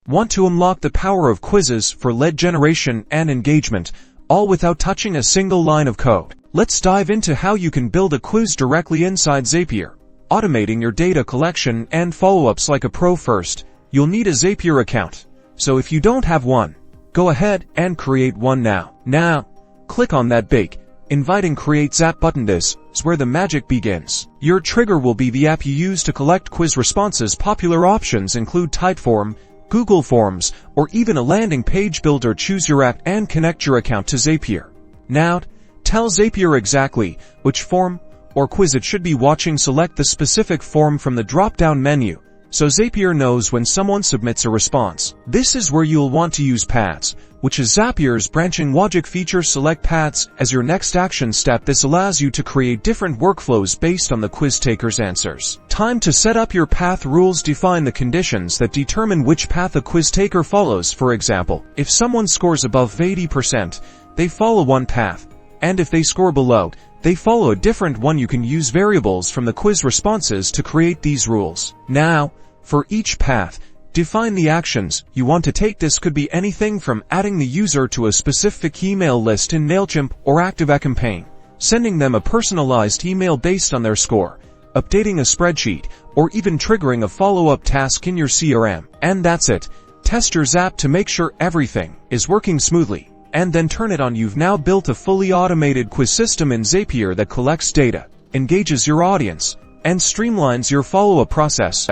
Want to unlock the power of quizzes for lead generation and engagement, all without touching a single line of code? Let's dive into how you can build a quiz directly inside Zapier. Automating your data collection and follow-ups like a pro. First, you'll need a Zapier account. So if you don't have one, go ahead and create one now. Now, click on that big, inviting Create Zap button. This is where the magic begins. Your trigger will be the app you use to collect quiz responses. Popular options include Typeform, Google Forms, or even a landing page builder. Choose your app and connect your account to Zapier. Now, tell Zapier exactly which form or quiz it should be watching. Select the specific form from the drop-down menu, so Zapier knows when someone submits a response. This is where you'll want to use paths, which is Zapier's branching logic feature. Select paths as your next action step. This allows you to create different workflows based on the quiz taker's answers. Time to set up your path rules. Define the conditions that determine which path a quiz taker follows. For example, if someone scores above 80%, they follow one path, and if they score below, they follow a different one. You can use variables from the quiz responses to create these rules. Now, for each path, define the actions you want to take. This could be anything from adding the user to a specific email list in MailChimp or ActiveCampaign, sending them a personalized email based on their score, updating a spreadsheet, or even triggering a follow-up task in your CRM. And that's it. Test your Zap to make sure everything is working smoothly, and then turn it on. You've now built a fully automated quiz system in Zapier that collects data, engages your audience, and streamlines your follow-up process.